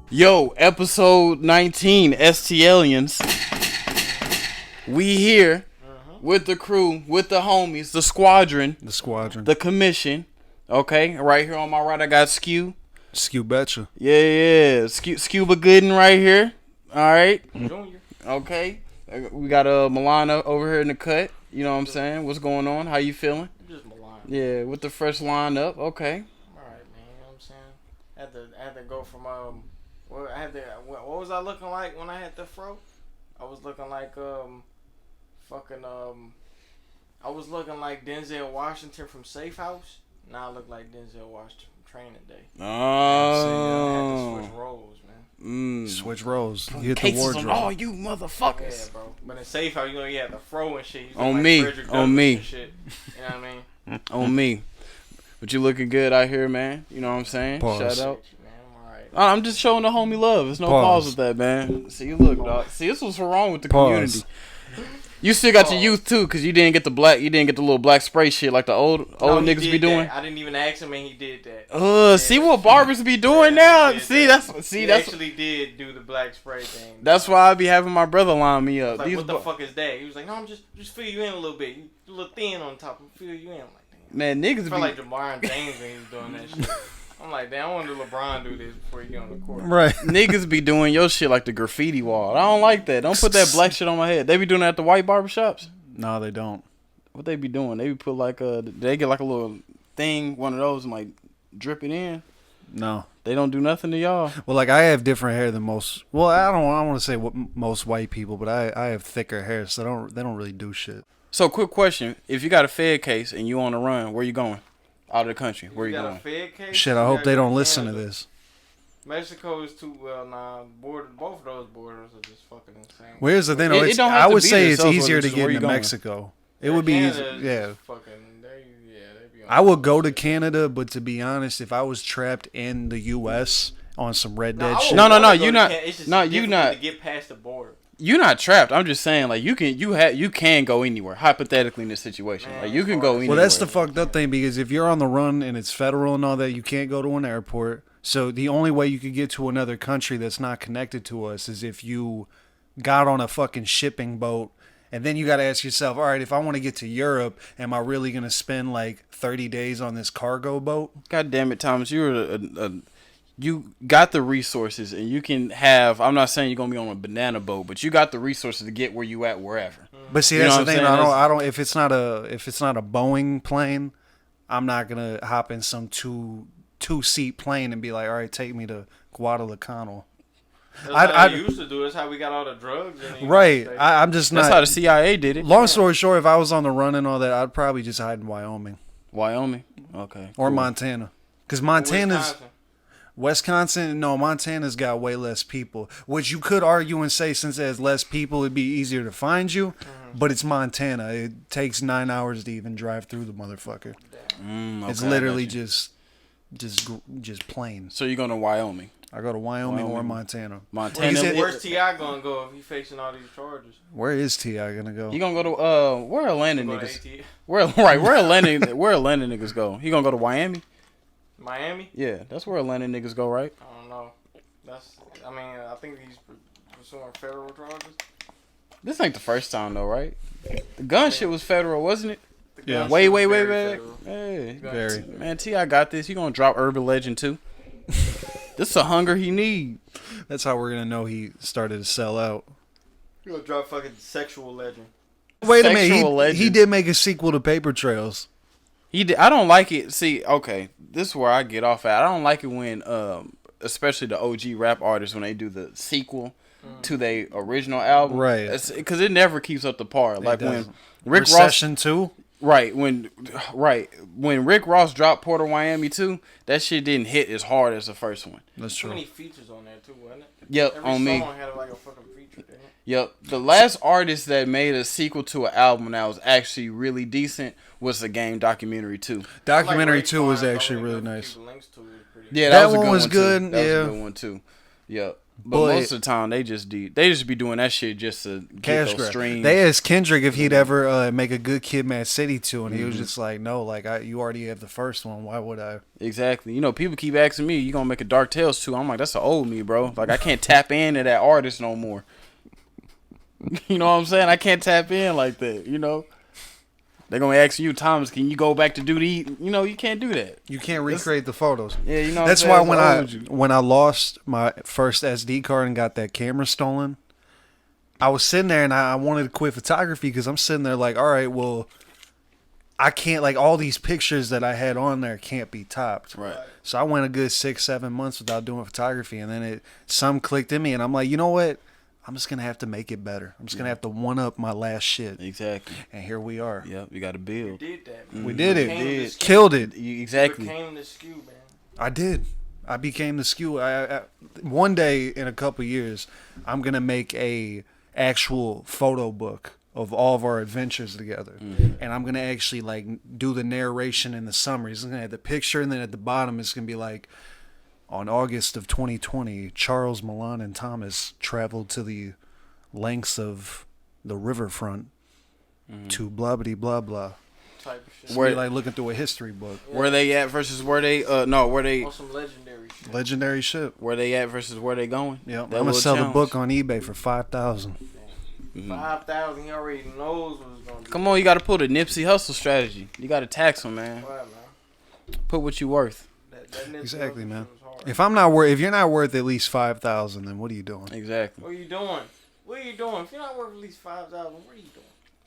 Yo, episode 19, STLiens. We here with the crew, with the homies, the squadron, the commission. Okay, right here on my right, I got Skew. Skew betcha. Yeah. Scuba Gooden right here. All right. Junior. Okay. We got Milana over here in the cut. You know what I'm saying? What's going on? How you feeling? Just Milana. Yeah, with the fresh lineup. Okay. All right, man. You know what I'm saying? I had to go from what was I looking like when I had the fro? I was looking like I was looking like Denzel Washington from Safe House. Now I look like Denzel Washington from Training Day. Oh. I had to switch roles, man. Switch roles. You hit Cases the wardrobe. on all you motherfuckers. Yeah, bro. But in Safe House, you had the fro and shit. You On like me. Frederick On Douglass me. and shit. You know what I mean? On me. But you looking good out here, man. You know what I'm saying? Pause. Shout out. Man, I'm alright. I'm just showing the homie love. There's no pause with that, man. See, look, dog. See, this was wrong with the community. You still got your youth too, cause you didn't get the little black spray shit like the old niggas be doing. That. I didn't even ask him, and he did that. See what barbers be doing now. He actually did do the black spray thing. That's why I be having my brother line me up. Like, what the fuck is that? He was like, no, I'm just fill you in a little bit. You a little thin on top. Fill you in. I'm like, damn. Man, niggas I felt like LeBron James when he was doing that shit. I'm like, damn, I want to LeBron do this before you get on the court. Right. Niggas be doing your shit like the graffiti wall. I don't like that. Don't put that black shit on my head. They be doing that at the white barbershops. No, they don't. What they be doing? They be put like they get like a little thing, one of those, and like drip it in. No. They don't do nothing to y'all. Well, like I have different hair than most. Well, I don't want to say most white people, but I have thicker hair, so they don't really do shit. So, quick question: if you got a Fed case and you on the run, where you going? Out of the country? Where you got going? A Fed case? Shit, I hope they don't listen to this. Mexico is too both of those borders are just fucking insane. Well, here's the thing, I would say it's easier to get into going. Mexico. It would be easier, yeah. They be on I would go to Canada, but to be honest, if I was trapped in the U.S. on some Red Dead shit, No, you're not. No, you're not. To get past the border. You're not trapped. I'm just saying, like you can go anywhere. Hypothetically, in this situation, like you can go anywhere. Well, that's the fucked up thing, because if you're on the run and it's federal and all that, you can't go to an airport. So the only way you could get to another country that's not connected to us is if you got on a fucking shipping boat. And then you got to ask yourself, all right, if I want to get to Europe, am I really going to spend like 30 days on this cargo boat? God damn it, Thomas. You got the resources, and you can have. I'm not saying you're gonna be on a banana boat, but you got the resources to get where you at wherever. But see, that's the thing. I don't. If it's not a Boeing plane, I'm not gonna hop in some two-seat plane and be like, all right, take me to Guadalcanal. That's how they used to do. That's how we got all the drugs. Right. I'm just not. That's how the CIA did it. Long story short, if I was on the run and all that, I'd probably just hide in Wyoming. Wyoming? Okay. Or Montana. Because Montana's... Wisconsin, no, Montana's got way less people. Which you could argue and say, since it has less people, it'd be easier to find you. But it's Montana. It takes 9 hours to even drive through the motherfucker. Okay, it's literally just plain. So you're going to Wyoming? I go to Wyoming or Montana. Where's T.I. gonna go if he's facing all these charges? Where is T.I. gonna go? He gonna go to where Atlanta niggas? Where Atlanta niggas go? He gonna go to Miami? Miami? Yeah, that's where Atlanta niggas go, right? I don't know. I think he's pursuing federal charges. This ain't the first time though, right? The gun shit was federal, wasn't it? Yeah. Way back. Hey, very. Man, T.I. got this. He gonna drop Urban Legend too. This is a hunger he need. That's how we're gonna know he started to sell out. He gonna drop fucking Sexual Legend. Wait a minute, he did make a sequel to Paper Trails. He did. I don't like it. See, okay, this is where I get off at. I don't like it when, especially the OG rap artists, when they do the sequel to their original album, right? Because it never keeps up to par. Like when Rick Recession Ross 2. Right, when Rick Ross dropped Port of Miami 2, that shit didn't hit as hard as the first one. That's true. Too many features on there too, wasn't it? Yep, Every on me. song had like a fucking feature, didn't it? Yep. The last artist that made a sequel to an album that was actually really decent was the Game Documentary 2. Documentary 2 was actually really nice. Yeah, that was a one good was one good. Too. That was a good one too. Yep. But most of the time, they just be doing that shit just to get those streams. They asked Kendrick if he'd ever make a Good Kid, Mad City 2, and he was just like, no, like you already have the first one. Why would I? Exactly. You know, people keep asking me, you gonna make a Dark Tales 2? I'm like, that's the old me, bro. Like, I can't tap into that artist no more. You know what I'm saying? I can't tap in like that, you know? They're going to ask you, Thomas, can you go back to do the... You know, you can't do that. You can't recreate the photos. Yeah, you know that's why when I lost my first SD card and got that camera stolen, I was sitting there and I wanted to quit photography because I'm sitting there like, all right, well, I can't... Like, all these pictures that I had on there can't be topped. Right. So I went a good 6-7 months without doing photography, and then some clicked in me, and I'm like, you know what? I'm just going to have to make it better. I'm just going to have to one-up my last shit. Exactly. And here we are. Yep, you got to build. You did that, man. We did it. Killed it. Exactly. You became the SKU, man. I did. I became the SKU. One day in a couple years, I'm going to make a actual photo book of all of our adventures together. Mm-hmm. And I'm going to actually like do the narration and the summaries. I'm going to have the picture, and then at the bottom it's going to be like, on August of 2020, Charles, Milan, and Thomas traveled to the lengths of the riverfront to blah blah blah. Type of shit. Where like looking through a history book. Yeah. Where they at versus where they where they on some legendary shit. Legendary shit. Where they at versus where they going. Yeah, I'm gonna sell the book on eBay for $5,000. 5,000. He already knows what it's gonna be. Come on, you got to pull the Nipsey Hustle strategy. You got to tax him, man. Right, man. Put what you worth. That exactly, man. If you're not worth at least 5,000, then what are you doing? Exactly. What are you doing? What are you doing? If you're not worth at least 5,000, what are you doing?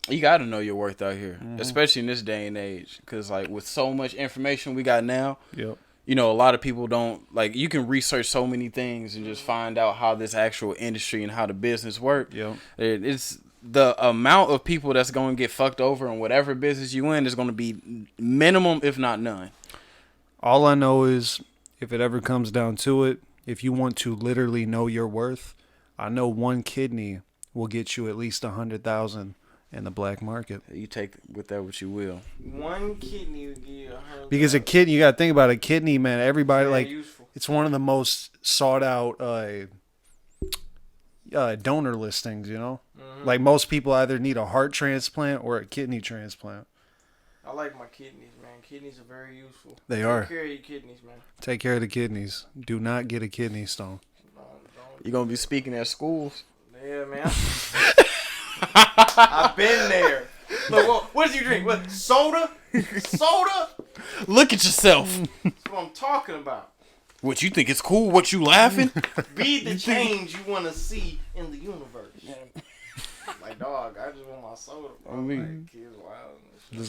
You got to know your worth out here, especially in this day and age. Because like with so much information we got now, yep. You know, a lot of people don't like. You can research so many things and just find out how this actual industry and how the business work. Yep. It's the amount of people that's going to get fucked over in whatever business you in is going to be minimum, if not none. All I know is, if it ever comes down to it, if you want to literally know your worth, I know one kidney will get you at least 100,000 in the black market. You take with that what you will. One kidney will give you 100,000. Because a kidney, you got to think about a kidney, man. Everybody Very like useful. It's one of the most sought out donor listings. You know, like most people either need a heart transplant or a kidney transplant. I like my kidneys, man. Kidneys are very useful. They are. Take care of your kidneys, man. Take care of the kidneys. Do not get a kidney stone. You're going to be speaking at schools? Yeah, man. I've been there. Look, what did you drink? What, soda? Soda? Look at yourself. That's what I'm talking about. What, you think it's cool? What, you laughing? Be the change you want to see in the universe. Like, dog, I just want my soda. Bro. I mean, like, kids wild.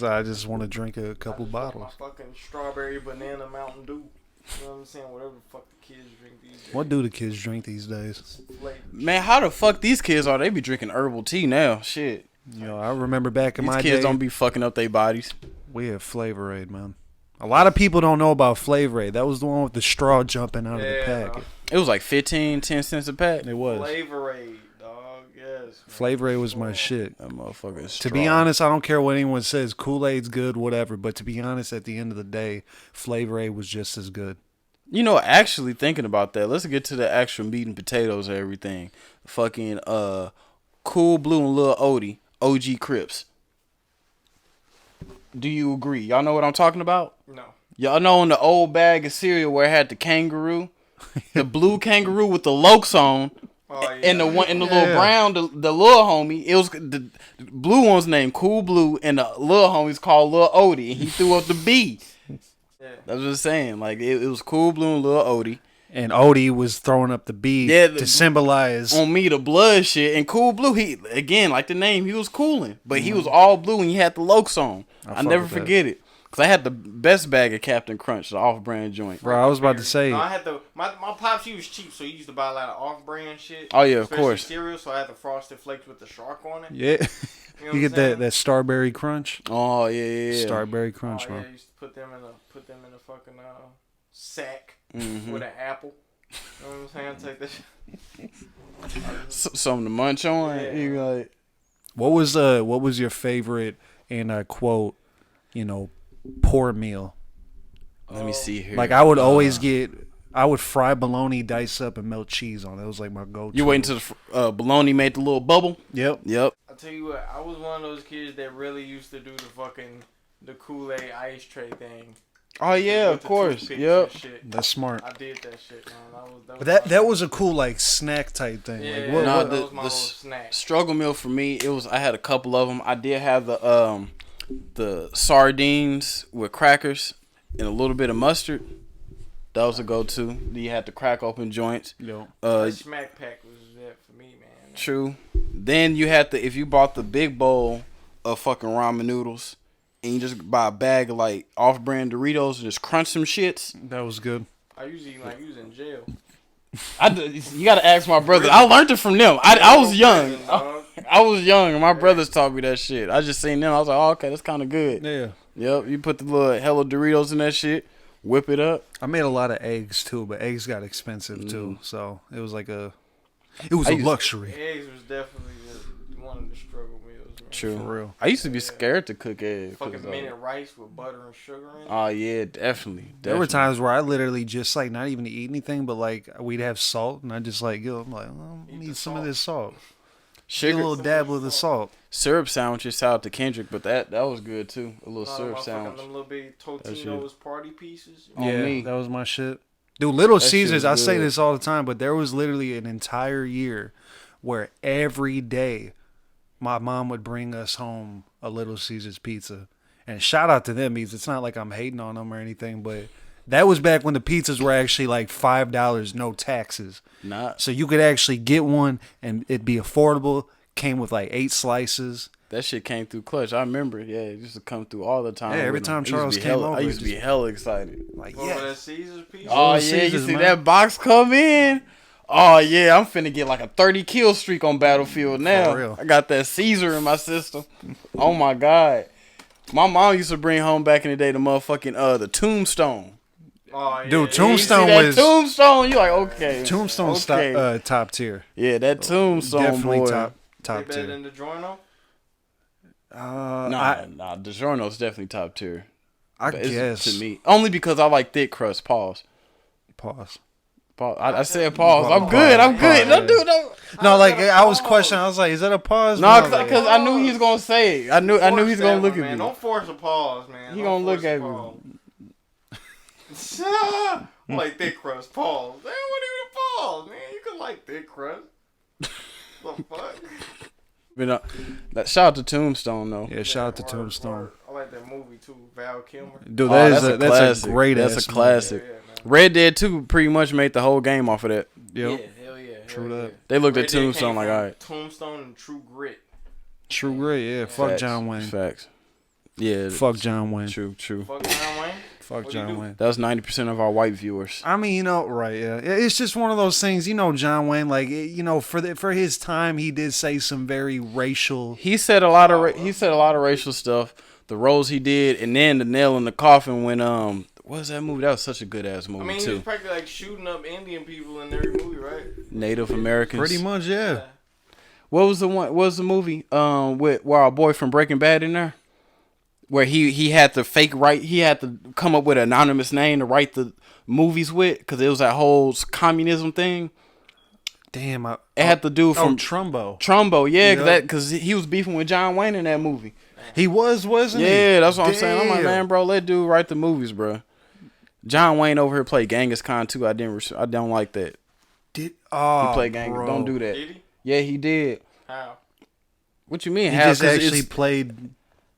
I just want to drink a couple bottles. My fucking strawberry banana Mountain Dew. You know what I'm saying? Whatever the fuck the kids drink these days. What do the kids drink these days? Man, how the fuck these kids are? They be drinking herbal tea now. Shit. You know, I remember back in my day. These kids don't be fucking up their bodies. We had Flavor Aid, man. A lot of people don't know about Flavor Aid. That was the one with the straw jumping out of the packet. It was like 10 cents a pack. It was. Flavor Aid, dog. Yes. Flavor Aid was my shit. That motherfucker is To be honest, I don't care what anyone says. Kool-Aid's good, whatever. But to be honest, at the end of the day, Flavor Aid was just as good. You know, actually thinking about that, let's get to the actual meat and potatoes and everything. Fucking Cool Blue and Lil Odie, OG Crips. Do you agree? Y'all know what I'm talking about? No. Y'all know in the old bag of cereal where it had the kangaroo, the blue kangaroo with the lokes on, and the one in the little brown, the little homie. It was the blue one's named Cool Blue, and the little homie's called Lil Odie, and he threw up the B. That's what I'm saying. Like it was Cool Blue and Lil Odie. And Odie was throwing up the B to symbolize on me the blood shit. And Cool Blue, he again like the name, he was cooling, but he was all blue and he had the lokes on. I never forget it because I had the best bag of Captain Crunch, the off-brand joint. Bro, I was about to say. No, I had my pops. He was cheap, so he used to buy a lot of off-brand shit. Oh yeah, of course. Cereal, so I had the Frosted Flakes with the shark on it. Yeah, you get that Starberry Crunch. Oh yeah. Starberry Crunch, man. Man. I used to put them in a fucking sack with an apple. You know what I'm saying? Take that shit. Something to munch on. Yeah. You like, what was your favorite and I quote, poor meal? Let me see here. Like I would always get I would fry bologna, dice up, and melt cheese on it. It was like my go-to. You wait until the bologna made the little bubble? Yep. I'll tell you what, I was one of those kids that really used to do the Kool-Aid ice tray thing. Oh yeah, of course. Yep. That's smart. I did that shit, man. But that was a cool like snack type thing. Yeah, like, that was my little snack. Struggle meal for me, I had a couple of them. I did have the sardines with crackers and a little bit of mustard. That was a go-to. You had the crack open joints. Yo. The smack pack was that for me, man. True. Then you had if you bought the big bowl of fucking ramen noodles and you just buy a bag of like off-brand Doritos and just crunch some shits. That was good. I usually eat like you was in jail. You gotta ask my brother. I learned it from them. I was young. I was young and my brothers taught me that shit. I just seen them. I was like, oh, okay, that's kind of good. Yeah. Yep. You put the little hella Doritos in that shit. Whip it up. I made a lot of eggs too, but eggs got expensive too. So it was like it was a luxury. Eggs was definitely one of the struggle meals. Man. True. For real. I used to be scared to cook eggs. Fucking minute rice with butter and sugar in it. Oh yeah, definitely. There were times where I literally just like not even to eat anything, but like we'd have salt, and I just like I'm like, I need some of this salt. Sugar, a little dab of the salt. Syrup sandwiches, shout out to Kendrick, but that was good too. A little syrup sandwich. Them little big Totino's party pieces. Yeah, that was my shit. Dude, Little Caesars, I say good. this all the time, but there was literally an entire year where every day my mom would bring us home a Little Caesars pizza. And shout out to them because it's not like I'm hating on them or anything, but that was back when the pizzas were actually like $5, no taxes. So you could actually get one and it'd be affordable. Came with like 8 slices. That shit came through clutch. I remember. Yeah, it used to come through all the time. Yeah, every time Charles came over. I used to be hella excited. Like, that Caesars pizza? Oh, yeah, Caesars, you see man. that box come in? Oh, yeah, I'm finna get like a 30-kill streak on Battlefield now. For real. I got that Caesar in my system. Oh, my God. My mom used to bring home back in the day the motherfucking, the Tombstone. Oh, yeah. Dude, Tombstone was... Tombstone, you like, okay. Tombstone's top tier. Yeah, that Tombstone, definitely boy. top better tier. than the DiGiorno? Nah, DiGiorno's definitely top tier. I guess. To me. Only because I like thick crust. Pause. I said pause. I'm good. Pause, No. No, like I was questioning. I was like, "Is that a pause?" No, because I knew he was gonna say it. I knew he was gonna look at me. Don't force a pause, man. He gonna look at me. I like thick crust. Pause. Man, what even a pause, man? You can like thick crust. The fuck? But shout out to Tombstone though. Yeah, shout out to Tombstone. I like that movie too, Val Kilmer. Dude, that's a great. That's a classic. Yeah, Red Dead 2 pretty much made the whole game off of that. Yep. Yeah, hell yeah. True that. They looked Red at Dead Tombstone came like, from all right. Tombstone and True Grit. True Grit, yeah. Fuck Facts. John Wayne. Facts. Yeah. Fuck John Wayne. True. Fuck John Wayne. Fuck John Wayne. That was 90% of our white viewers. I mean, right, yeah. It's just one of those things, John Wayne, like, for his time, he did say some very racial. He said a lot of racial stuff. The roles he did, and then the nail in the coffin when what was that movie? That was such a good ass movie He too. was practically like shooting up Indian people in every movie, right? Native Americans. Pretty much, yeah. What was the one? What was the movie? With where our boy from Breaking Bad in there, where he had to he had to come up with an anonymous name to write the movies with, because it was that whole communism thing. Damn, it had to do from Trumbo, yeah, because he was beefing with John Wayne in that movie. He wasn't he? Yeah, that's what I'm saying. I'm like, man, bro, let dude write the movies, bro. John Wayne over here played Genghis Khan too. I don't like that. He played Genghis. Bro. Don't do that. Did he? Yeah, he did. How? What you mean? He how? just actually played.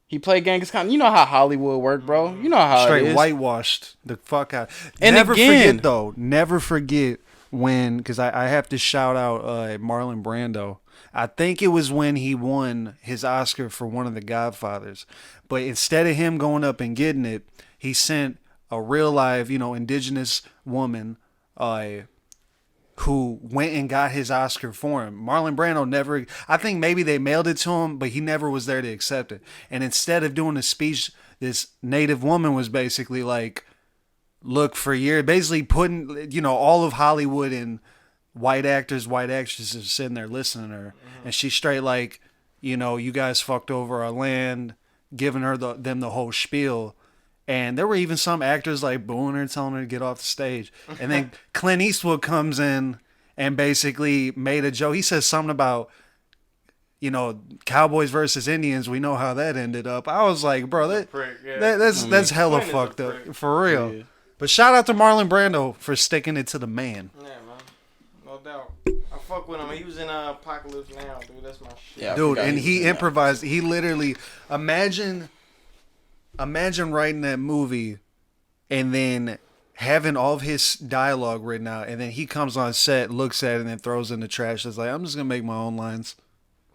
He played Genghis Khan. You know how Hollywood work, bro. You know how straight it is. whitewashed the fuck out. And never again, forget though. Never forget when, because I have to shout out Marlon Brando. I think it was when he won his Oscar for one of the Godfathers. But instead of him going up and getting it, he sent a real live, indigenous woman who went and got his Oscar for him. Marlon Brando never, I think maybe they mailed it to him, but he never was there to accept it. And instead of doing a speech, this native woman was basically like, look, for years, basically putting, all of Hollywood in white actors, white actresses sitting there listening to her. Mm-hmm. And she's straight like, you guys fucked over our land, giving her them the whole spiel. And there were even some actors like booing her, telling her to get off the stage. And then Clint Eastwood comes in and basically made a joke. He says something about, Cowboys versus Indians. We know how that ended up. I was like, bro, that's hella fucked up. For real. Yeah. But shout out to Marlon Brando for sticking it to the man. Yeah, man. No doubt. I fuck with him. He was in Apocalypse Now, dude. That's my shit. Yeah, dude, and he improvised. He literally, imagine writing that movie and then having all of his dialogue written out, and then he comes on set, looks at it, and then throws it in the trash. It's like, I'm just going to make my own lines.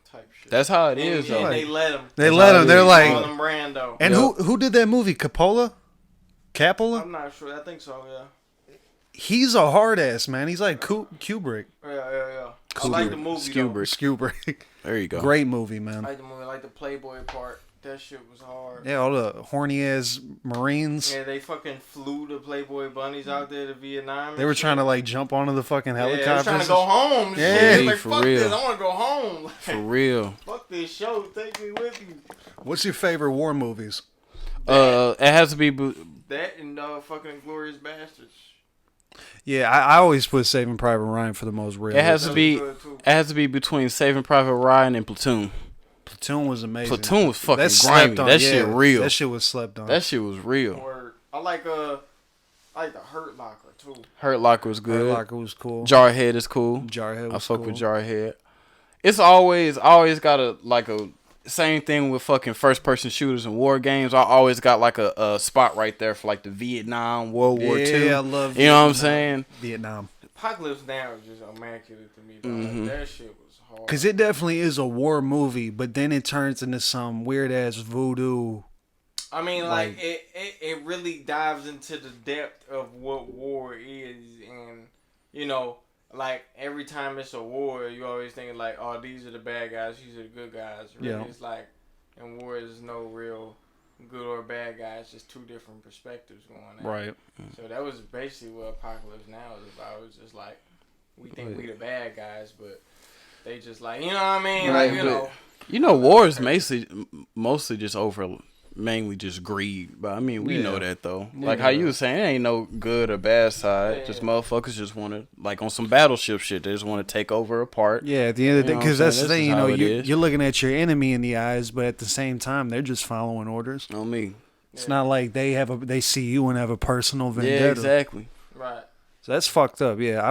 Type shit. That's how it is, though. And they let him. They're like... Brando. And who did that movie? Coppola? I'm not sure. I think so, yeah. He's a hard ass, man. He's like Kubrick. Yeah. I like the movie, Kubrick. There you go. Great movie, man. I like the movie. I like the Playboy part. That shit was hard. Yeah, all the horny ass Marines. Yeah, they fucking flew the Playboy bunnies out there to Vietnam. They were trying to like jump onto the fucking helicopters. Yeah, they were trying to go home. Yeah, like, fuck real. This. I want to go home. Like, for real. Fuck this show. Take me with you. What's your favorite war movies? It has to be that and fucking Glorious Bastards. Yeah, I always put Saving Private Ryan for the most real. It has to be. It has to be between Saving Private Ryan and Platoon. Platoon was amazing. Platoon was fucking grimy. That shit real. That shit was slept on. That shit was real. Or, I like the Hurt Locker too. Hurt Locker was good. Hurt Locker was cool. Jarhead is cool. Jarhead was I fuck cool. with Jarhead. It's always got a same thing with fucking first person shooters and war games. I always got like a spot right there for like the Vietnam, World War II. Yeah, I love Vietnam. You know what I'm saying? Vietnam. Apocalypse Now is just immaculate to me, though. Mm-hmm. Like, that shit was hard. Because it definitely is a war movie, but then it turns into some weird ass voodoo. I mean, like it really dives into the depth of what war is, and like every time it's a war, you always think like, oh, these are the bad guys, these are the good guys. Really, it's like in war, there's no real good or bad guys, just two different perspectives going on. Right. So that was basically what Apocalypse Now is about. It was just like, we think we the bad guys, but they just like, you know what I mean? Right, Like, war is mostly just over mainly just greed. But I mean, we know that though. Like how you were saying, it ain't no good or bad side. Just motherfuckers just want to, like on some battleship shit, they just want to take over a part. Yeah, at the end of the day, because that's the thing, you're looking at your enemy in the eyes, but at the same time, they're just following orders. On me. It's not like they see you and have a personal vendetta. Yeah, exactly. Right. So that's fucked up. Yeah,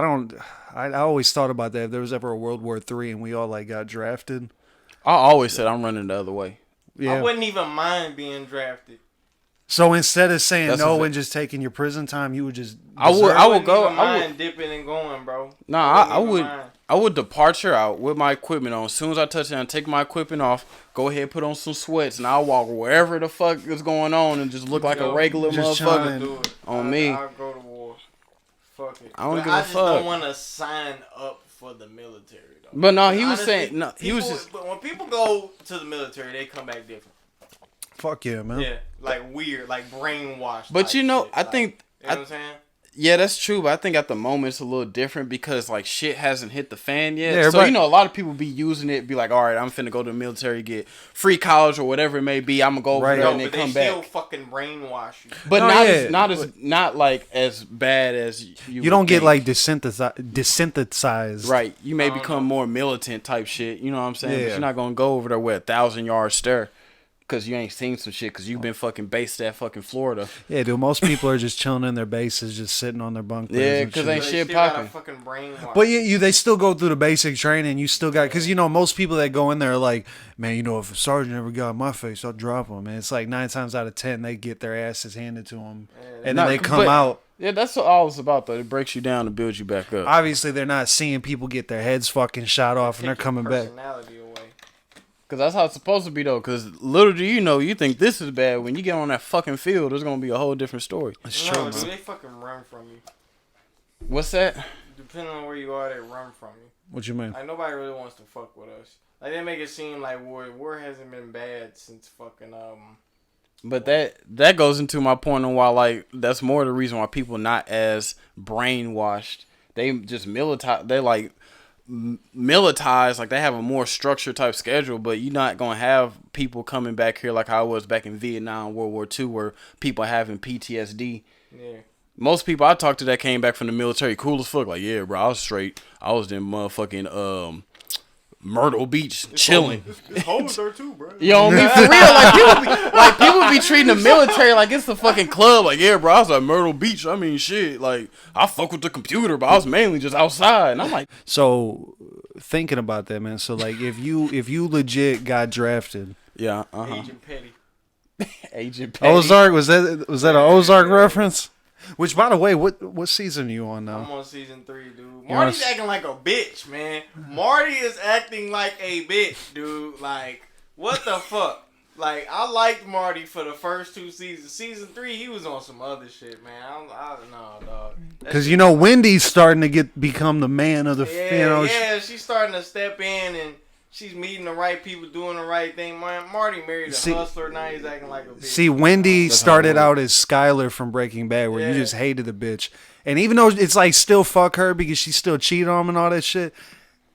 I always thought about that. If there was ever a World War III and we all like got drafted, I always said I'm running the other way. Yeah. I wouldn't even mind being drafted. So instead of saying no and just taking your prison time, you would just I would go. I would dipping and going, bro. Nah, I would departure out with my equipment on. As soon as I touch down, take my equipment off, go ahead, put on some sweats, and I'll walk wherever the fuck is going on and just look like a regular motherfucker. On me. I'll go to war. Fuck it. I don't give a I just fuck. don't want to sign up for the military, though. But no, he was saying no. He was just. But when people go to the military, they come back different. Fuck yeah, man. Yeah, like weird, like brainwashed. But you know, shit. I think. You know what I'm saying? Yeah, that's true, but I think at the moment it's a little different because like shit hasn't hit the fan yet. Yeah, so a lot of people be using it, be like, all right, I'm finna go to the military, get free college or whatever it may be. I'm gonna go over there and then come back. Still fucking brainwash you. But not like as bad as you don't get like desensitized. Right. You may become more militant type shit. You know what I'm saying? Yeah. But you're not gonna go over there with 1,000-yard stare. Because you ain't seen some shit. Because you've been fucking based at fucking Florida. Yeah, dude. Most people are just chilling in their bases, just sitting on their bunk beds. Yeah, because ain't shit popping. But they still go through the basic training. You still got... Because, most people that go in there are like, man, if a sergeant ever got in my face, I'll drop him. And it's like 9 times out of 10, they get their asses handed to them. And then they come out. Yeah, that's what all it's about, though. It breaks you down to build you back up. Obviously, they're not seeing people get their heads fucking shot off and they're coming back. Because that's how it's supposed to be, though. Because little do you know, you think this is bad. When you get on that fucking field, there's going to be a whole different story. It's true, man. They fucking run from you. What's that? Depending on where you are, they run from you. What you mean? Like, nobody really wants to fuck with us. Like, they make it seem like war hasn't been bad since fucking, But that goes into my point on why, like, that's more the reason why people not as brainwashed. They just they like... militarized, like they have a more structured type schedule, but you're not gonna have people coming back here like I was back in Vietnam, World War II, where people having PTSD. Yeah. Most people I talked to that came back from the military cool as fuck. Like, yeah, bro, I was straight. I was in motherfucking Myrtle Beach chilling. It's cold there too, bro. You know what I mean? For real, like people be treating the military like it's the fucking club. Like, yeah, bro, I was at Myrtle Beach. I mean, shit. Like, I fuck with the computer, but I was mainly just outside. And I'm like, So, thinking about that, man. So, like, if you legit got drafted, yeah, Agent Petty. Agent Petty. Ozark was that an Ozark reference? Which, by the way, what season are you on now? I'm on season 3, dude. Marty's acting like a bitch, man. Marty is acting like a bitch, dude. Like, what the fuck? Like, I liked Marty for the first 2 seasons. Season 3, he was on some other shit, man. I don't know, dog. Because Wendy's starting to become the man of the. Yeah, she's starting to step in and she's meeting the right people, doing the right thing. Marty married a hustler, now he's acting like a bitch. See, Wendy started out as Skylar from Breaking Bad, where you just hated the bitch. And even though it's like still fuck her because she still cheated on him and all that shit,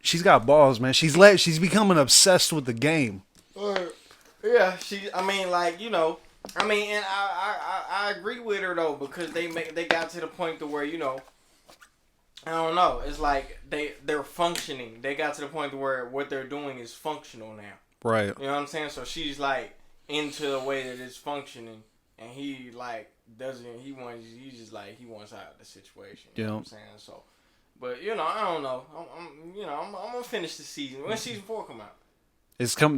she's got balls, man. She's becoming obsessed with the game. Yeah, I mean, and I agree with her though, because they got to the point to where, I don't know. It's like they're functioning. They got to the point where what they're doing is functional now. Right. You know what I'm saying? So she's like into the way that it's functioning, and he like doesn't. He wants out of the situation. You know what I'm saying? So, but I don't know. I'm gonna finish the season. When season 4 come out?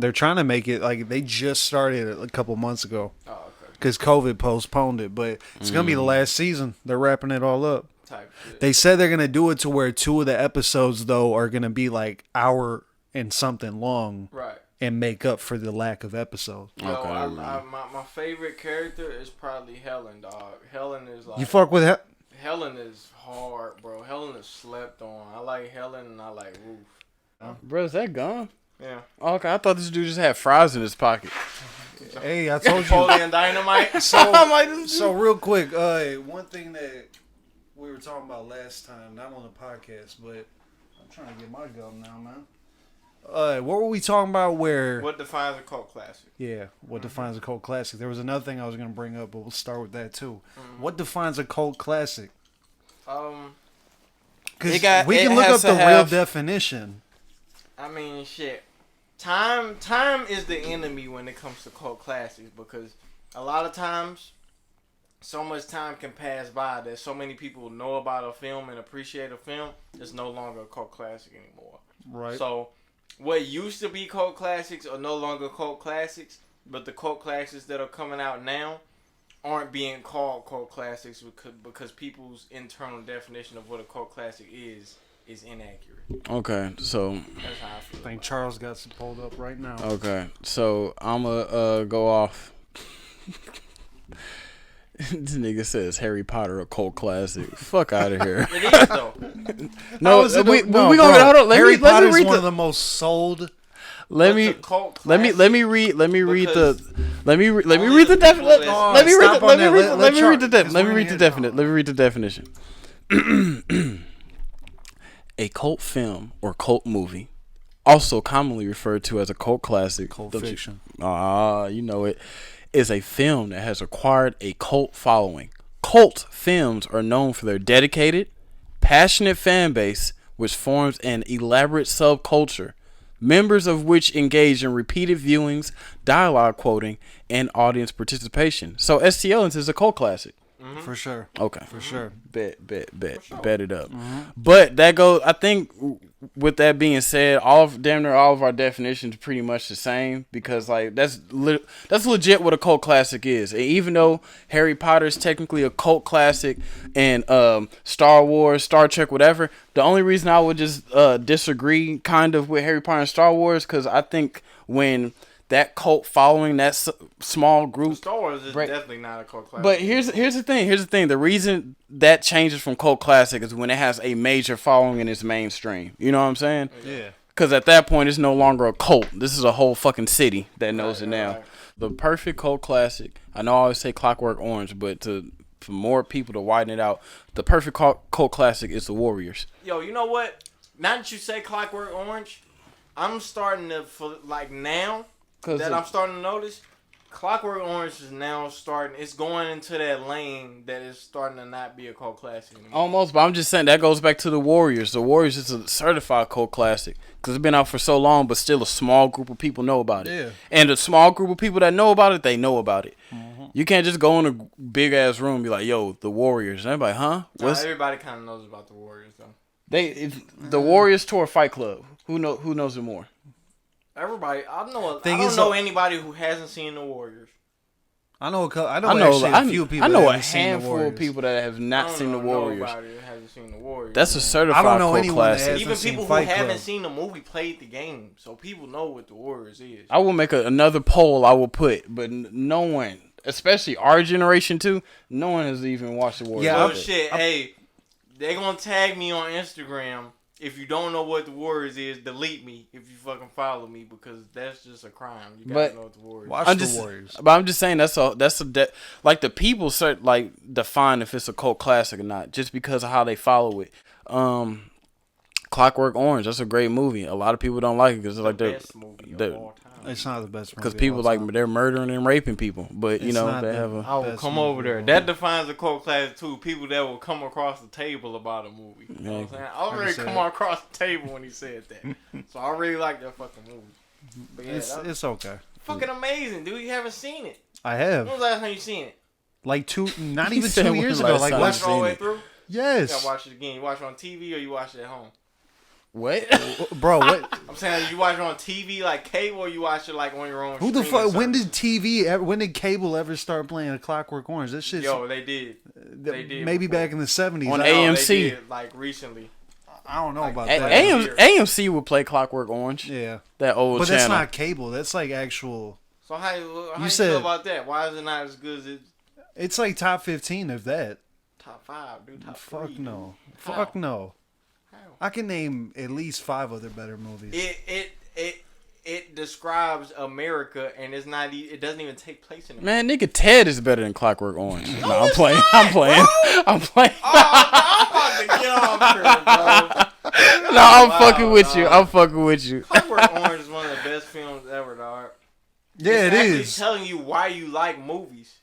They're trying to make it like they just started it a couple months ago. Oh, okay. Because COVID postponed it, but it's gonna be the last season. They're wrapping it all up. Type shit. They said they're gonna do it to where 2 of the episodes though are gonna be like hour and something long, right? And make up for the lack of episodes. Yo, my favorite character is probably Helen, dog. Helen is like you fuck with Helen is hard, bro. Helen is slept on. I like Helen and I like Ruth. Bro, is that gone? Yeah. Oh, okay, I thought this dude just had fries in his pocket. Hey, I told you. Napoleon Dynamite. So real quick, one thing that we were talking about last time, not on the podcast, but I'm trying to get my gum now, man. What were we talking about? What defines a cult classic? Yeah, what defines a cult classic? There was another thing I was going to bring up, but we'll start with that too. What defines a cult classic? Because we can look up the real definition. I mean, shit. Time is the enemy when it comes to cult classics, because a lot of times, so much time can pass by that so many people know about a film and appreciate a film, it's no longer a cult classic anymore. Right. So, what used to be cult classics are no longer cult classics, but the cult classics that are coming out now aren't being called cult classics because people's internal definition of what a cult classic is inaccurate. Okay, so that's how I feel. I think Charles got some pulled up right now. Okay, so I'ma go off. This nigga says Harry Potter a cult classic. Fuck out of here. It is though. No, we gonna hold on. Harry Potter's one of the most sold. Let me read the definition. A cult film or cult movie, also commonly referred to as a cult classic, cult fiction. You know it, is a film that has acquired a cult following. Cult films are known for their dedicated, passionate fan base, which forms an elaborate subculture, members of which engage in repeated viewings, dialogue quoting, and audience participation. So STLiens is a cult classic. Mm-hmm. For sure. Okay. For sure. Bet sure. it up. Mm-hmm. But that goes, I think with that being said, damn near all of our definitions are pretty much the same, because like that's legit what a cult classic is. And even though Harry Potter is technically a cult classic and Star Wars, Star Trek, whatever, the only reason I would just disagree kind of with Harry Potter and Star Wars, because I think when that cult following, that small group, Star Wars is definitely not a cult classic. But here's the thing. The reason that changes from cult classic is when it has a major following and it's mainstream. You know what I'm saying? Yeah. Because at that point, it's no longer a cult. This is a whole fucking city that knows it now. Right. The perfect cult classic. I know I always say Clockwork Orange, but for more people to widen it out, the perfect cult classic is The Warriors. Yo, you know what? now that you say Clockwork Orange, I'm starting to now that I'm starting to notice. Clockwork Orange is now starting. It's going into that lane that is starting to not be a cult classic anymore. Almost, but I'm just saying that goes back to the Warriors. The Warriors is a certified cult classic because it's been out for so long, but still a small group of people know about it. Yeah. And a small group of people that know about it, they know about it. Mm-hmm. You can't just go in a big ass room and be like, "Yo, the Warriors." And everybody, huh? Everybody kind of knows about the Warriors though. The Warriors tour Fight Club. Who knows it more? Everybody, I don't know anybody who hasn't seen the Warriors. I know a few people. I know a that handful of people that have not seen the Warriors. Nobody that hasn't seen the Warriors. That's a certified cult classic. Even people who haven't seen the movie played the game, so people know what the Warriors is. I will make another poll. I will put, but no one, especially our generation too, no one has even watched the Warriors. Yeah, shit. Hey, they gonna tag me on Instagram. If you don't know what the Warriors is, delete me if you fucking follow me because that's just a crime. You gotta know what the Warriors. Watch the Warriors. But I'm just saying like the people define if it's a cult classic or not just because of how they follow it. Clockwork Orange, that's a great movie. A lot of people don't like it because like best movie of all time. It's not the best movie because people they're murdering and raping people, but they have a. I will come over there. That defines a cult classic too. People that will come across the table about a movie. You know what I'm saying? I already come across the table when he said that, so I really like that fucking movie. But yeah, it's okay. Fucking amazing, dude. You haven't seen it. I have. When was the last time you seen it? Like not even 2 years ago. Like watch it all the way through. Yes. You gotta watch it again. You watch it on TV or you watch it at home? What? Bro, what? I'm saying you watch it on TV like cable or you watch it like on your own. Who the fuck? When did cable ever start playing a Clockwork Orange? That shit. Yo, they did. They did. Maybe back in the 70s. On AMC. They did, like recently. I don't know about that. AMC would play Clockwork Orange. Yeah. That old channel. But that's not cable. That's like actual. So how you feel about that? Why is it not as good as it? It's like top 15 of that. Top 5, dude. Top Fuck 3. no. Dude. Fuck no. I can name at least 5 other better movies. It describes America and it's not. It doesn't even take place in America. Man, nigga, Ted is better than Clockwork Orange. No, I'm playing. I'm playing. I'm playing. I'm about to get off here, bro. No, I'm fucking with you. I'm fucking with you. Clockwork Orange is one of the best films ever, dog. Yeah, it's it is. It's telling you why you like movies.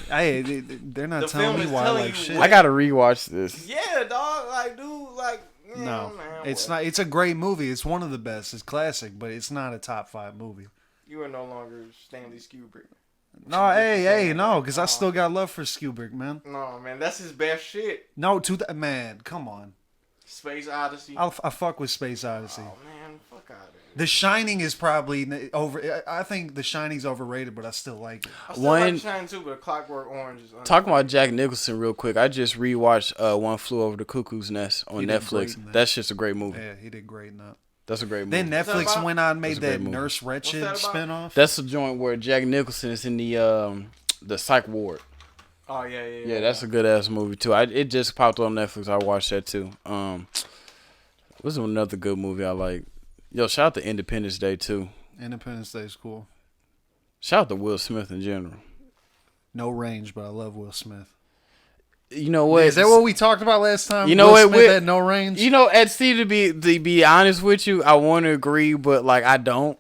They're not telling me why I like shit. I gotta rewatch this. Yeah, dog. Like, dude, like. No, it's not. It's a great movie. It's one of the best. It's classic, but it's not a top 5 movie. You are no longer Stanley Kubrick. No, no, because I still got love for Kubrick, man. No, man, that's his best shit. No, man, come on. Space Odyssey. I fuck with Space Odyssey. Oh man, fuck out of here. The Shining is probably over. I think The Shining's overrated, but I still like it. I still like Shining too, but Clockwork Orange is. Talking about Jack Nicholson real quick, I just rewatched One Flew Over the Cuckoo's Nest on Netflix. That's just a great movie. Yeah, he did great in that. That's a great movie. Then Netflix went on and made that Nurse Ratched spinoff. That's the joint where Jack Nicholson is in the psych ward. Oh yeah. Yeah, that's a good ass movie too. It just popped on Netflix. I watched that too. What's another good movie I like? Yo, shout out to Independence Day too. Independence Day is cool. Shout out to Will Smith in general. No range, but I love Will Smith. You know what? Is that what we talked about last time? You know Will what? Smith had no range. You know, to be honest with you, I want to agree, but like I don't.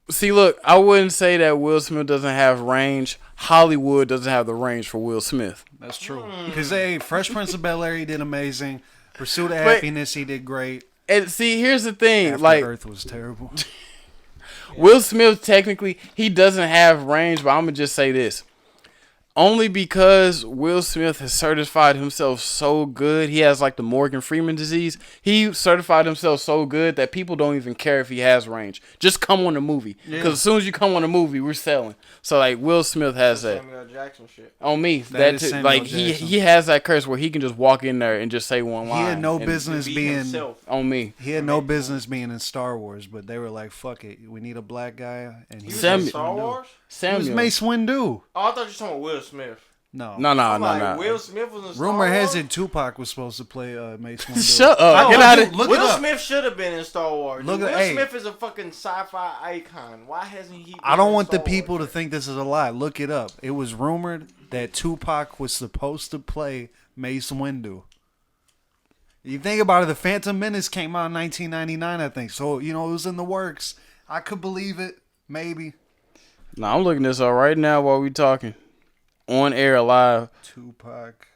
See, look, I wouldn't say that Will Smith doesn't have range. Hollywood doesn't have the range for Will Smith. That's true. Because Fresh Prince of Bel-Air, he did amazing. Pursuit of Happiness, he did great. And see, here's the thing. After Earth was terrible. Will Smith, technically, he doesn't have range, but I'm going to just say this. Only because Will Smith has certified himself so good, he has like the Morgan Freeman disease. He certified himself so good that people don't even care if he has range. Just come on the movie. Because as soon as you come on the movie, we're selling. So like Will Smith has that. Samuel Jackson shit. On me. He has that curse where he can just walk in there and just say one line. He had no business being on me. He had no business being in Star Wars, but they were like, fuck it. We need a black guy. And he was in Star Wars? He was Mace Windu. Oh, I thought you were talking about Will Smith. No. Will Smith was in Star Rumor Wars? has it Tupac was supposed to play Mace Windu. Shut up. Get out of here. Will Smith should have been in Star Wars. Will Smith is a fucking sci-fi icon. Why hasn't he been I don't in want Star the people Wars? to think this is a lie. Look it up. It was rumored that Tupac was supposed to play Mace Windu. You think about it, the Phantom Menace came out in 1999, I think. So, it was in the works. I could believe it. Maybe. Nah, I'm looking this up right now while we talking. On air, live. Tupac.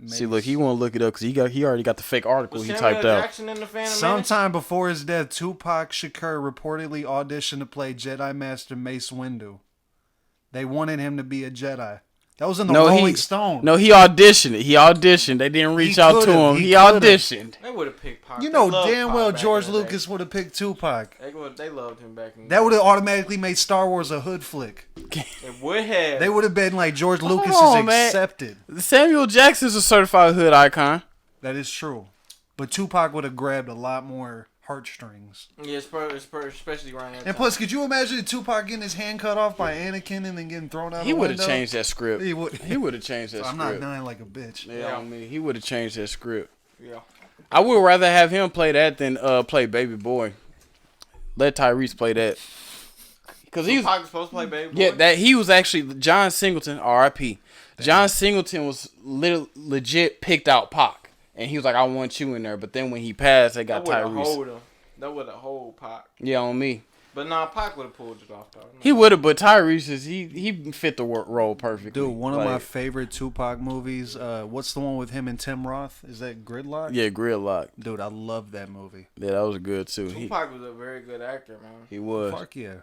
See, look, he want to look it up because he already got the fake article he typed out. Jackson in the Phantom Sometime before his death, Tupac Shakur reportedly auditioned to play Jedi Master Mace Windu. They wanted him to be a Jedi. That was in the Rolling Stone. No, he auditioned it. They didn't reach out to him. He auditioned. They would have picked Pac. Damn well George Lucas would have picked Tupac. They loved him back in the day. That would have automatically made Star Wars a hood flick. It would have. They would have been like George Lucas is accepted. Man. Samuel Jackson's a certified hood icon. That is true. But Tupac would have grabbed a lot more heartstrings. Yeah, especially around that And time. plus, could you imagine Tupac getting his hand cut off by Anakin and then getting thrown out? He would have changed that script. He would have changed that script. I'm not dying like a bitch. Yeah, I mean, he would have changed that script. Yeah. I would rather have him play that than play Baby Boy. Let Tyrese play that. Because he was supposed to play Baby Boy. Yeah, that he was actually John Singleton, R.I.P. John Singleton was legit picked out Pac. And he was like, I want you in there. But then when he passed, they got Tyrese. That would have hold Pac. Yeah, on me. But nah, Pac would have pulled it off, though. He would have, but Tyrese, he fit the role perfectly. Dude, one of my favorite Tupac movies, what's the one with him and Tim Roth? Is that Gridlock? Yeah, Gridlock. Dude, I love that movie. Yeah, that was good, too. Tupac was a very good actor, man. He was. Fuck yeah.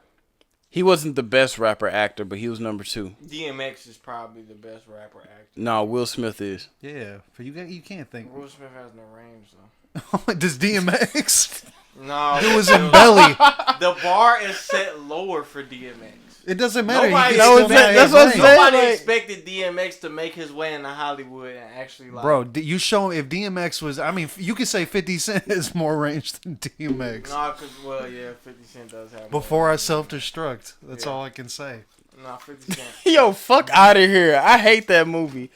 He wasn't the best rapper actor, but he was number 2. DMX is probably the best rapper actor. No, Will Smith is. Yeah, for you can't think. Will Smith has no range, though. Does DMX? No. It was in Belly. The bar is set lower for DMX. It doesn't matter. That's what I'm saying. Nobody expected DMX to make his way into Hollywood and actually like. Bro, you show if DMX was. I mean, you could say 50 Cent has more range than DMX. Nah, cause 50 Cent does have. Before I self-destruct, that's all I can say. Nah, 50 Cent. Yo, fuck out of here! I hate that movie.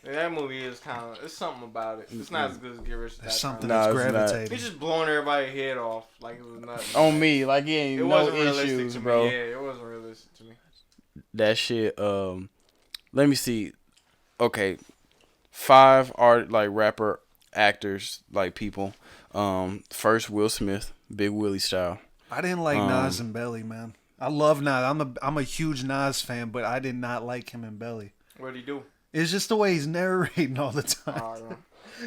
That movie is kind of. It's something about it. It's not as good as Get Rich. There's something that's gravitating. He's just blowing everybody's head off like it was nothing. On me, like he ain't no issues, to bro. Me. Yeah, it wasn't realistic to me. That shit. Let me see. Okay, 5 rapper actors people. First Will Smith, Big Willie style. I didn't like Nas and Belly, man. I love Nas. I'm a huge Nas fan, but I did not like him in Belly. What'd he do? It's just the way he's narrating all the time.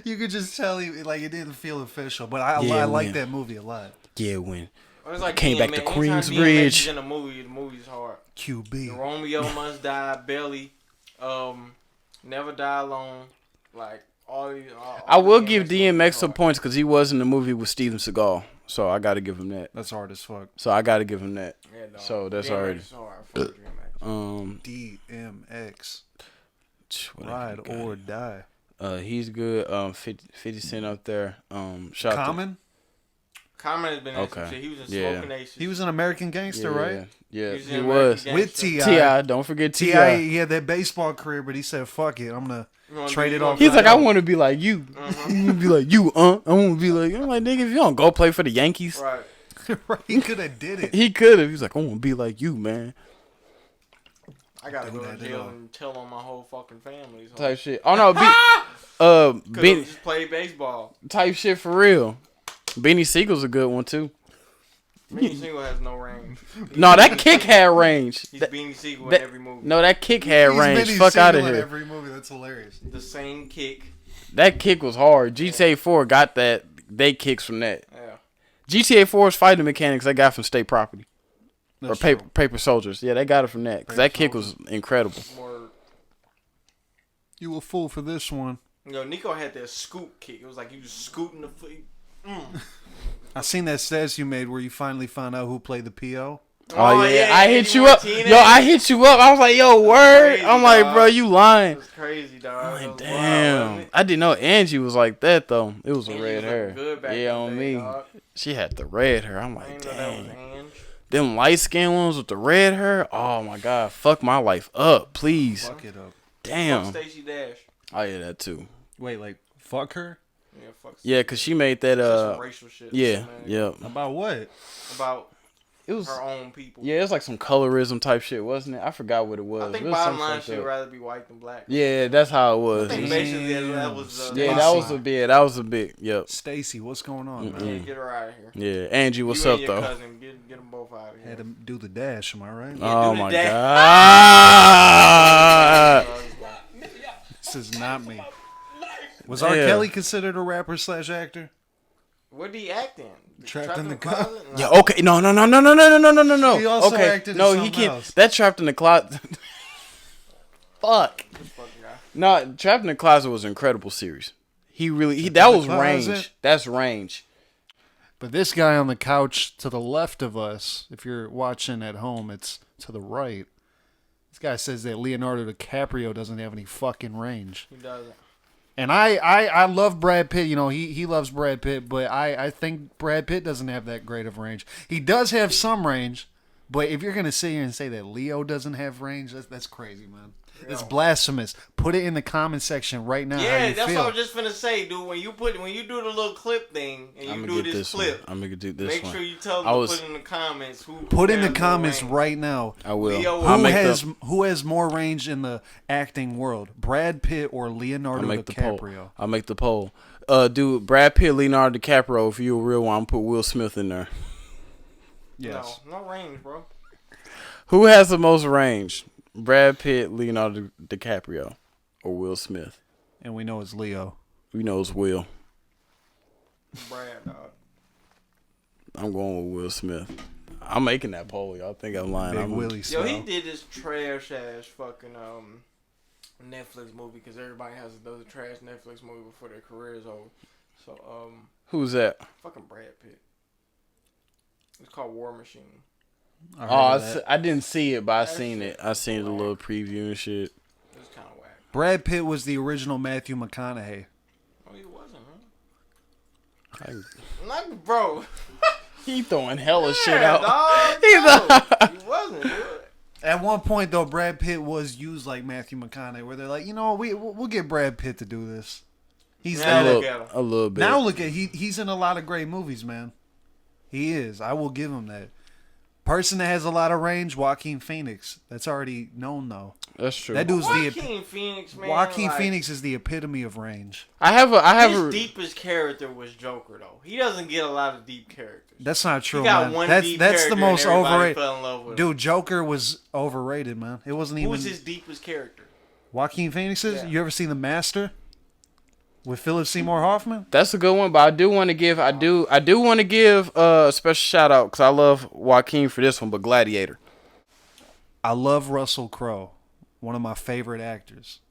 You could just tell it didn't feel official, but I like that movie a lot. Yeah, when it's like came back to Queensbridge. In the movie's hard. QB. Romeo Must Die, Belly, Never Die Alone, like all these. I will give DMX some points because he was in the movie with Steven Seagal, so I got to give him that. That's hard as fuck. So I got to give him that. Yeah, dog. So that's already. DMX. Ride or die. He's good. 50 Cent up there. Common has been in some shit. He was in Smoking Aces. He was an American Gangster, right? Yeah, he was. With T.I. T.I. Don't forget T.I. He had that baseball career, but he said, fuck it. I'm going to trade it off. He's like, I want to be like you. I'm going to be like you, I want to be like, I'm like, nigga, if you don't go play for the Yankees. Right. Right. He could have did it. He could have. He's like, I want to be like you, man. I gotta go to jail and tell on my whole fucking family. Type shit. Oh no, Benny just played baseball. Type shit for real. Benny Siegel's a good one too. Benny Siegel has no range. No, that kick had range. He's Benny Siegel in every movie. No, that kick had range. Fuck out of here. In every movie, that's hilarious. The same kick. That kick was hard. GTA 4 got that. They kicks from that. Yeah. GTA 4's fighting mechanics they got from State Property. That's or paper Soldiers. Yeah, they got it from that. Because that kick was incredible. You a fool for this one. Yo, Nico had that scoop kick. It was like you was scooting the foot. I seen that stats you made where you finally found out who played the PO. Oh yeah, I hit you up. Yo, I hit you up. I was like, yo, word. Crazy, I'm like, bro, you lying. It was crazy, dog. I'm like, damn. Wild, I didn't know Angie was like that though. It was a red hair. Good back yeah, on me. Dog. She had the red hair. I'm like, dang. Them light skinned ones with the red hair. Oh my god, fuck my life up, please. Fuck it up. Damn. Fuck Stacey Dash. Oh yeah, that too. Wait, like fuck her? Yeah, fuck. Yeah, cause she made that. Some racial shit. Yeah, yeah. About what? About it was her own people. Yeah, it was like some colorism type shit, wasn't it? I forgot what it was. I think it was bottom line, she'd rather be white than black. Yeah, that's how it was. I think basically that was. That was a bit. Yep. Stacy, what's going on, man? Yeah, get her out of here. Yeah, Angie, what's you up and your though? Cousin, get them both out of here. Had to do the dash, am I right? Yeah, oh my dash. god! This is not me. Was R. Kelly considered a rapper / actor? What did he act in? Trapped in the Closet? No. Yeah. Okay. No. He also okay. acted in No, something he can't. else. That Trapped in the Closet. Fuck. No, Trapped in the Closet was an incredible series. That was range. That's range. But this guy on the couch to the left of us, if you're watching at home, it's to the right. This guy says that Leonardo DiCaprio doesn't have any fucking range. He doesn't. And I love Brad Pitt. You know, he loves Brad Pitt, but I think Brad Pitt doesn't have that great of range. He does have some range, but if you're going to sit here and say that Leo doesn't have range, that's crazy, man. It's blasphemous. Put it in the comment section right now. Yeah, that's what I was just finna say, dude. When you do the little clip thing and you do this clip, I'm gonna do this. Make sure you tell them to put in the comments who. Put in the comments right now. I will. Leo, who has more range in the acting world, Brad Pitt or Leonardo DiCaprio? I'll make the poll. Dude, Brad Pitt, Leonardo DiCaprio. If you're a real one, I'm put Will Smith in there. Yes. No range, bro. Who has the most range? Brad Pitt, Leonardo DiCaprio, or Will Smith? And we know it's Leo. We know it's Will. Brad, dog. I'm going with Will Smith. I'm making that poll. Y'all think I'm lying? Big Willie style. Yo, he did this trash ass fucking Netflix movie because everybody has those trash Netflix movie before their career is over. So who's that? Fucking Brad Pitt. It's called War Machine. I didn't see it, but I seen it. I seen the little preview and shit. It was kind of whack. Brad Pitt was the original Matthew McConaughey. Oh, he wasn't, huh? Like, bro. He throwing hella shit out. Dog, he wasn't, dude. At one point, though, Brad Pitt was used like Matthew McConaughey, where they're like, you know, we'll get Brad Pitt to do this. He's now a little bit. Now look at he's in a lot of great movies, man. He is. I will give him that. Person that has a lot of range, Joaquin Phoenix. That's already known, though. That's true. That dude's Joaquin Phoenix, man. Joaquin Phoenix is the epitome of range. His deepest character was Joker, though. He doesn't get a lot of deep characters. That's not true, he got man. One that's deep that's the most overrated. Fell in love with Dude, Joker was overrated, man. It wasn't even. Who was his deepest character? Joaquin Phoenix's? Yeah. You ever seen The Master? With Philip Seymour Hoffman? That's a good one, but I do want to give a special shout out because I love Joaquin for this one, but Gladiator. I love Russell Crowe, one of my favorite actors.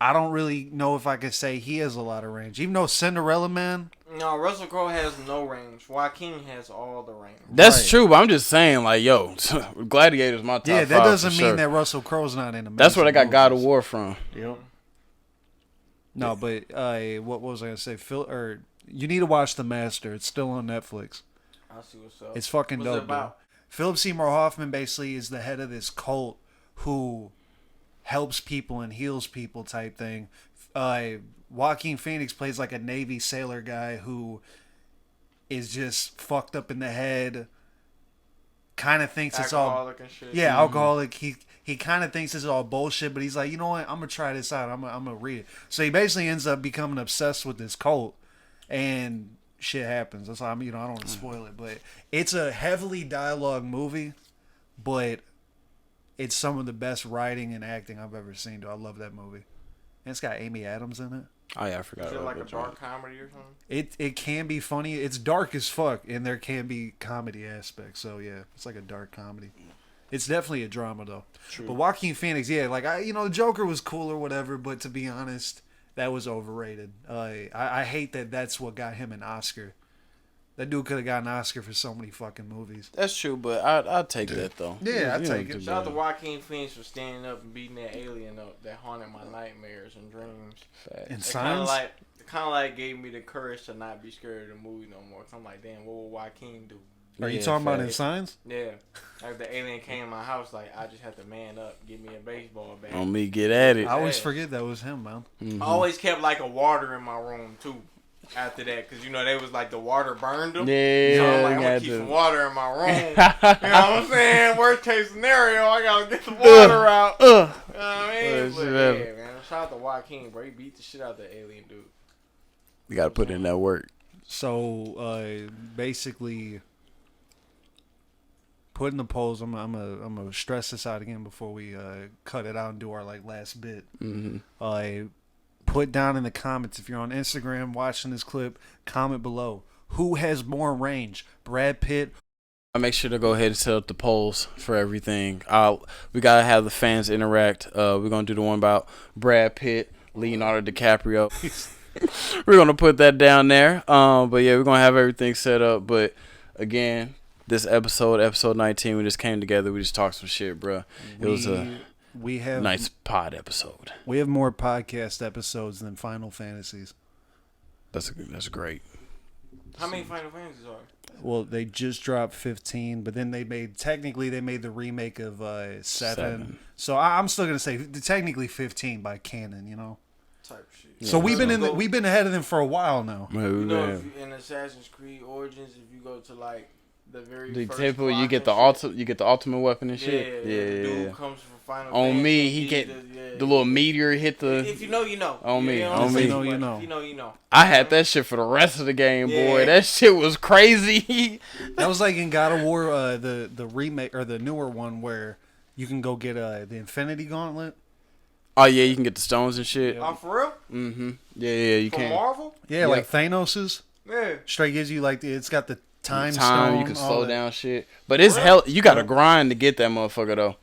I don't really know if I could say he has a lot of range, even though Cinderella Man. No, Russell Crowe has no range. Joaquin has all the range. That's true, but I'm just saying, like, yo, Gladiator's my top five. Yeah, that doesn't for mean sure. that Russell Crowe's not in. That's where they got God of War from. Yep. No, but what was I gonna say? You need to watch The Master. It's still on Netflix. I'll see what's up. It's fucking What's dope. it about? Philip Seymour Hoffman basically is the head of this cult who helps people and heals people type thing. Joaquin Phoenix plays like a Navy sailor guy who is just fucked up in the head. Kind of thinks it's all alcoholic and shit. Yeah, alcoholic. He kind of thinks it's all bullshit, but he's like, you know what? I'm gonna try this out. I'm gonna read it. So he basically ends up becoming obsessed with this cult, and shit happens. That's why I don't want to spoil it, but it's a heavily dialogue movie, but it's some of the best writing and acting I've ever seen. Dude, I love that movie. And it's got Amy Adams in it. Oh yeah, I forgot. Is it like a dark comedy or something? It can be funny. It's dark as fuck, and there can be comedy aspects. So yeah, it's like a dark comedy. It's definitely a drama though. True. But Joaquin Phoenix, yeah, like the Joker was cool or whatever, but to be honest, that was overrated. I hate that that's what got him an Oscar. That dude could have gotten an Oscar for so many fucking movies. That's true, but I'd take that though. Yeah, I'd take it. Shout out to Joaquin Phoenix for standing up and beating that alien up that haunted my nightmares and dreams. And Signs? Kind of like gave me the courage to not be scared of the movie no more. Cause I'm like, damn, what will Joaquin do? Are you talking about in Signs? Yeah. Like the alien came in my house, like I just had to man up, give me a baseball bat. On me, get at it. I always forget that was him, man. I always kept like a water in my room too. after that, because, you know, they was like the water burned them. Yeah, so I'm like, I'm going to keep some water in my room. You know what I'm saying? Worst case scenario, I got to get the water out. You know what I mean? But, yeah, man. Shout out to Joaquin, bro. He beat the shit out of the alien dude. You got to put in that work. So, basically, putting the polls, I'm gonna stress this out again before we cut it out and do our last bit. Put down in the comments, if you're on Instagram watching this clip, comment below. Who has more range, Brad Pitt? I make sure to go ahead and set up the polls for everything. We gotta have the fans interact. We're gonna do the one about Brad Pitt, Leonardo DiCaprio. We're gonna put that down there. But yeah, we're gonna have everything set up. But again, this episode 19, we just came together. We just talked some shit, bro. It was a nice pod episode. We have more podcast episodes than Final Fantasies. That's great. How many Final Fantasies are? Well, they just dropped 15, but then they made the remake of 7. So I'm still gonna say technically 15 by canon, you know. Type shit. Yeah, so we've been ahead of them for a while now. You know, if you, in Assassin's Creed Origins, if you go to like the very first typical, you get the ultimate weapon and shit. Yeah. The dude comes from Final on Fantasy, me, he get the little meteor hit the. If you know, you know. On me, you know. You know. I had that shit for the rest of the game, boy. That shit was crazy. That was like in God of War, the remake or the newer one where you can go get the Infinity Gauntlet. Oh yeah, you can get the stones and shit. Oh, for real? Mm-hmm. Yeah, you can. From Marvel? Yeah, like Thanos's. Yeah. Straight gives you it's got the time stone, you can slow down shit. But it's hell. You got to grind to get that motherfucker though.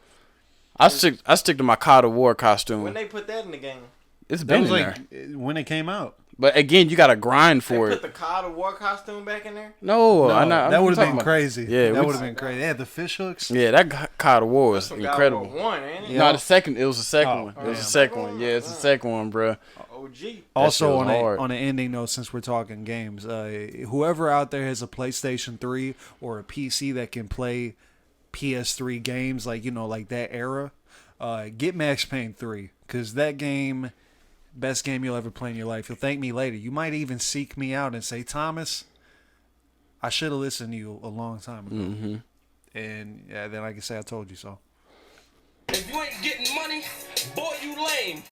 I stick to my God of War costume. When they put that in the game, it's been in there. When it came out. But again, you got to grind for it. Put the God of War costume back in there? No, that would have been crazy. Yeah, that would have been crazy. They had the fish hooks. Yeah, that God of War was incredible. God of War 1, ain't it? No, the second. It was the second one. It was the second one. Yeah, it's the second one, bro. OG. Also, on an ending note, since we're talking games, whoever out there has a PlayStation 3 or a PC that can play PS3 games, like that era, get Max Payne 3, because that game. Best game you'll ever play in your life. You'll thank me later. You might even seek me out and say, Thomas, I should have listened to you a long time ago. Mm-hmm. And then I can say I told you so. If you ain't getting money, boy, you lame.